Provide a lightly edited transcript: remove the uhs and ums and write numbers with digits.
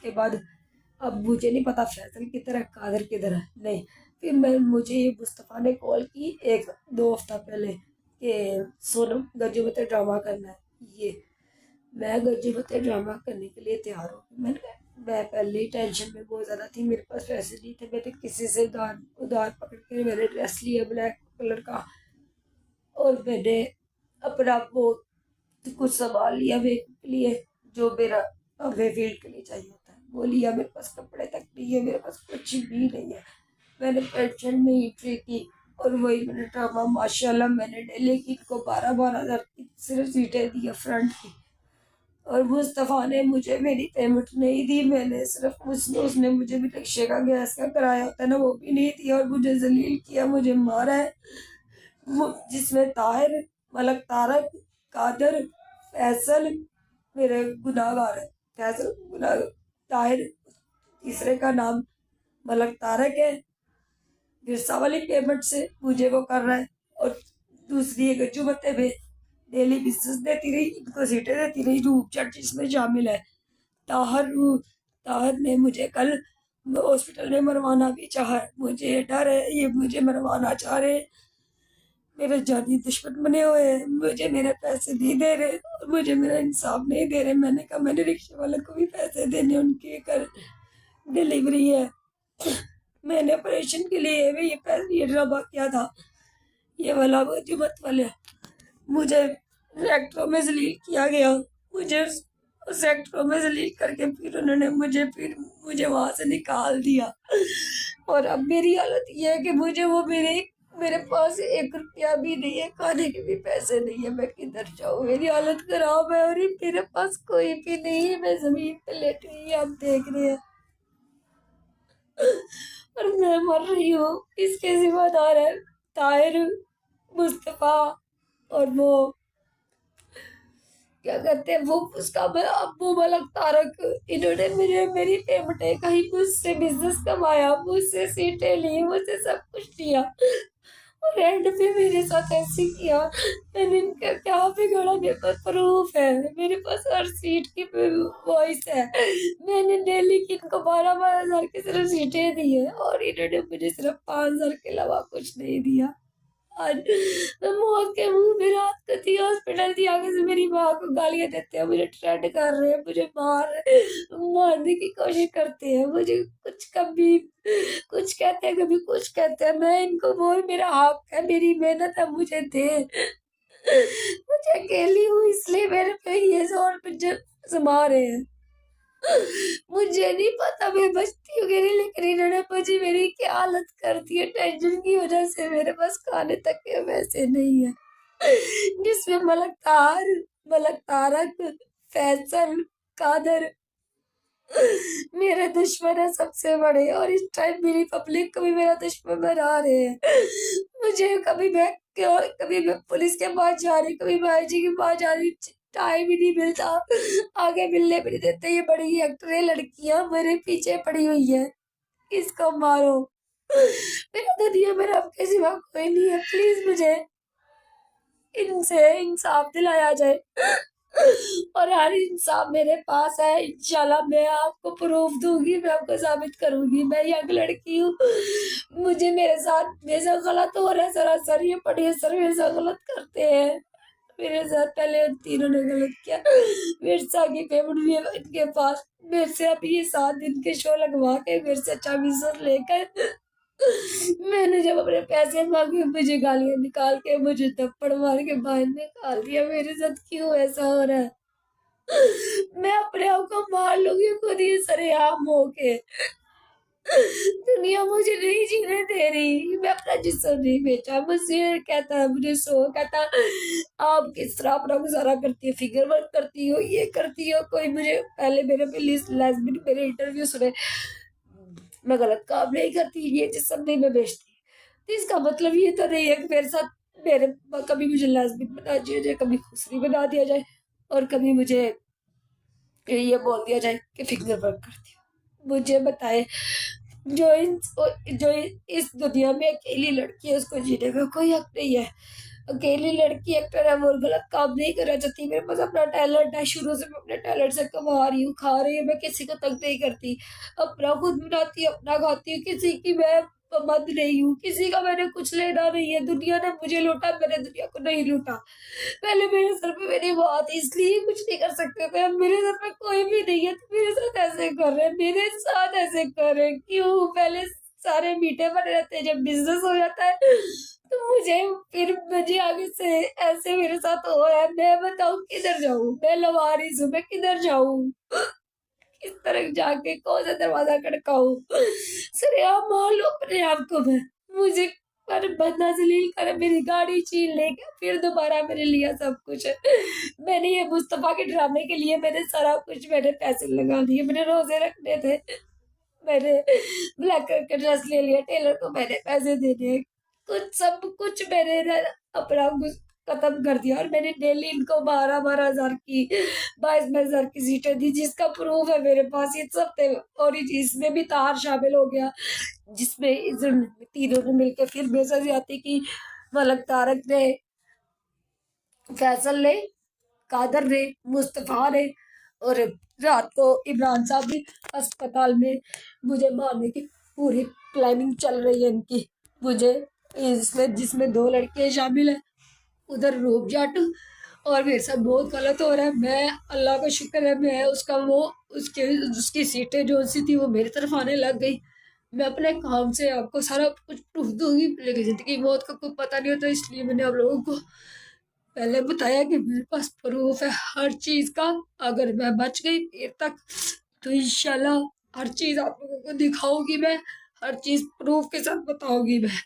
उसके बाद अब मुझे नहीं पता फैसल किधर है कादर किधर है, नहीं। फिर मुझे ये मुस्तफ़ा ने कॉल की 1-2 हफ्ता पहले कि सोनम गज्जू ड्रामा करना है। ये मैं गज्जू ड्रामा करने के लिए तैयार हूँ। मैं पहले ही टेंशन में बहुत ज़्यादा थी, मेरे पास पैसे नहीं थे। मैंने किसी से उधार पकड़ के मैंने ड्रेस लिया ब्लैक कलर का, और मैंने अपना वो कुछ सामान लिया मेरे लिए जो मेरा हमें फील्ड के लिए चाहिए होता है, वो लिया। मेरे पास कपड़े तक नहीं है, मेरे पास कुछ भी नहीं है। मैंने पेंशन में एंट्री की और वही मैंने ड्रामा माशाल्लाह मैंने डेली की इनको 12-12 हज़ार की सिर्फ सीटें दी फ्रंट की। और मुस्तफ़ा ने मुझे मेरी पेमेंट नहीं दी। मैंने सिर्फ उसने मुझे भी रिक्शे का गैस का किराया होता है ना, वो भी नहीं दिया, और मुझे जलील किया, मुझे मारा है। जिसमें ताहिर, मलक तारक, कादर, फैसल मेरे गुनाहगार है। फैसल गुनाह, ताहिर तीसरे का नाम मलक तारक है। विरसा वाली पेमेंट से मुझे वो कर रहा है, और दूसरी एक जुमते में डेली बिजनेस देती रही, इनको सीटें देती रही। रूप चट जिसमें शामिल है। ताहर ने मुझे कल हॉस्पिटल में मरवाना भी चाहा। मुझे डर है ये मुझे मरवाना चाह रहे, मेरे जानी दुश्मन बने हुए हैं। मुझे मेरे पैसे नहीं दे रहे और मुझे मेरा इंसाफ नहीं दे रहे। मैंने कहा मैंने रिक्शे वाले को भी पैसे देने, उनके कर डिलीवरी है। मैंने ऑपरेशन के लिए भी ये ड्रामा किया था, ये वाला वो जुमत वाले। मुझे सेक्टरों में जलील किया गया। मुझे सेक्टरों में जलील करके फिर उन्होंने मुझे वहां से निकाल दिया। और अब मेरी हालत ये है कि मुझे वो मेरे पास 1 रुपया भी नहीं है, खाने के भी पैसे नहीं है। मैं किधर जाऊँ, मेरी हालत खराब है और मेरे पास कोई भी नहीं है। मैं जमीन पे लेटी हुई, आप देख रहे हैं, और मैं मर रही हूँ। इसके जिम्मेदार है ताहिर, मुस्तफा, और वो क्या कहते हैं वो उसका अब्बू मलक तारक। इन्होंने मेरी पेमेंटें कहीं मुझसे बिजनेस कमाया, मुझसे सीटें ली, मुझसे सब कुछ लिया, और एंड पे मेरे साथ ऐसे किया। मैंने इनका क्या बिगाड़ा? मेरे पास प्रूफ है, मेरे पास हर सीट की वॉइस है। मैंने डेली की इनको 12-12 हज़ार की सिर्फ सीटें दी है, और इन्होंने मुझे सिर्फ 5 हज़ार के अलावा कुछ नहीं दिया। आज मैं मौत के मुंह में रात को थी, हॉस्पिटल थी, आगे से मेरी माँ को गालियां देते हैं, मुझे ट्रेंड कर रहे हैं, मुझे मारने की कोशिश करते हैं। मुझे कभी कुछ कहते हैं, कभी कुछ कहते हैं। मैं इनको बोल मेरा हक है, मेरी मेहनत है, मुझे दे। मुझे अकेली हूँ इसलिए मेरे पे ये जोर पे जमा रहे हैं। मुझे नहीं पता मैं बचती हूँ, लेकिन इन्होंने मुझे मेरी क्या हालत कर दी है। टेंशन की वजह से मेरे पास खाने तक के पैसे नहीं है, जिसमें मलक तारक, फैसल, कादर मेरे दुश्मन है सबसे बड़े, और इस टाइम मेरी पब्लिक को भी मेरा दुश्मन बना रहे हैं। मुझे कभी मैं पुलिस के पास जा रही, कभी भाई जी के पास जा रही, टाइम ही नहीं मिलता, आगे मिलने भी नहीं देते। ये बड़ी एक्टर लड़कियां मेरे पीछे पड़ी हुई है, इसको मारो। मेरा दुनिया में रब के सिवा कोई नहीं है। प्लीज मुझे इनसे इंसाफ दिलाया जाए, और हर इंसाफ मेरे पास है। इंशाल्लाह मैं आपको प्रूफ दूंगी, मैं आपको साबित करूंगी। मैं यंग लड़की हूँ, मुझे मेरे साथ गलत हो रहा है। सरासर ये पढ़िए सर मेरे साथ गलत करते हैं। मेरे साथ पहले तीनों ने गलत किया। मिर्जा की पेमेंट भी इनके पास, मेरे से अभी ये 7 दिन के शो लगवा के मेरे से 2400 लेकर मैंने जब अपने पैसे मांगे, मुझे गालियां निकाल के, मुझे थप्पड़ मार के बाहर निकाल दिया। मेरे साथ क्यों ऐसा हो रहा है? मैं अपने आप को मार लूंगी खुद ही सरेआम होके। दुनिया मुझे नहीं जीने दे रही। मैं अपना जिस्म नहीं बेचा। मुझसे कहता है, मुझे कहता आप किस तरह अपना गुजारा करती है, फिगर वर्क करती हो, ये करती हो। कोई मुझे पहले मेरे पे लेस्बियन मेरे इंटरव्यू सुने, मैं गलत काम नहीं करती, ये जिस्म नहीं मैं बेचती। तो इसका मतलब ये तो नहीं है कि मेरे साथ कभी मुझे लेस्बियन बना दिया जाए, कभी खुसरी बना दिया जाए, और कभी मुझे ये बोल दिया जाए कि फिगर वर्क करती हूँ। मुझे बताए जो इस दुनिया में अकेली लड़की है, उसको जीने का कोई हक नहीं है। अकेली लड़की एक्टर है वो गलत काम नहीं करना चाहती। मेरे पास अपना टैलेंट है, शुरू से मैं अपने टैलेंट से कमा रही हूँ, खा रही हूँ, मैं किसी को तंग नहीं करती। अपना खुद बनाती हूँ, अपना खाती हूँ, किसी की मैं पाबंद नहीं हूँ, किसी का मैंने कुछ लेना नहीं है। दुनिया ने मुझे लूटा, मैंने दुनिया को नहीं लूटा। पहले मेरे सर पे मेरी बात इसलिए कुछ नहीं कर सकते थे, अब मेरे सर पे कोई भी नहीं है तो मेरे साथ ऐसे कर रहे हैं, मेरे साथ ऐसे कर रहे हैं क्यों? पहले सारे मीठे बने रहते हैं, जब बिजनेस हो जाता है तो मुझे आगे से ऐसे मेरे साथ हो रहा है। मैं बताऊं किधर जाऊं? मैं लवारिस हूँ, मैं किधर जाऊं? किस तरह जाके कौन सा दरवाजा खड़काऊं? सर आप मान लो अपने आप को। मैं मुझे पर बंदा जलील करे, मेरी गाड़ी छीन लेके फिर दोबारा मेरे लिया सब कुछ। मैंने ये मुस्तफा के ड्रामे के लिए मैंने सारा कुछ मैंने पैसे लगा दिए, मैंने रोजे रखने थे, मैंने ब्लैक कलर का ड्रेस ले लिया, टेलर को मैंने पैसे दे दिए, कुछ सब कुछ मैंने ना अपना कुछ खत्म कर दिया। और मैंने डेली इनको 12-12 हजार की 22-22 हजार की सीटें दी, जिसका प्रूफ है मेरे पास इस हफ्ते। और इसमें भी तार शामिल हो गया, जिसमें इस तीनों ने मिलकर फिर बेजा ज्यादती की। मलक तारक ने, फैसल ने, कादर ने, मुस्तफा ने, और रात को इमरान साहब भी अस्पताल में मुझे मारने की पूरी प्लानिंग चल रही है इनकी। मुझे इसमें जिसमें 2 लड़के शामिल हैं, उधर रूप जाट, और मेरे साथ बहुत गलत हो रहा है। मैं अल्लाह का शुक्र है, मैं उसका वो उसके उसकी सीटें जो सी थी वो मेरी तरफ आने लग गई। मैं अपने काम से आपको सारा कुछ प्रूफ दूंगी, लेकिन जिंदगी मौत का कोई पता नहीं होता, इसलिए मैंने आप लोगों को पहले बताया कि मेरे पास प्रूफ है हर चीज का। अगर मैं बच गई देर तक तो इंशाल्लाह हर चीज आप लोगों को दिखाऊंगी, मैं हर चीज प्रूफ के साथ बताऊंगी मैं।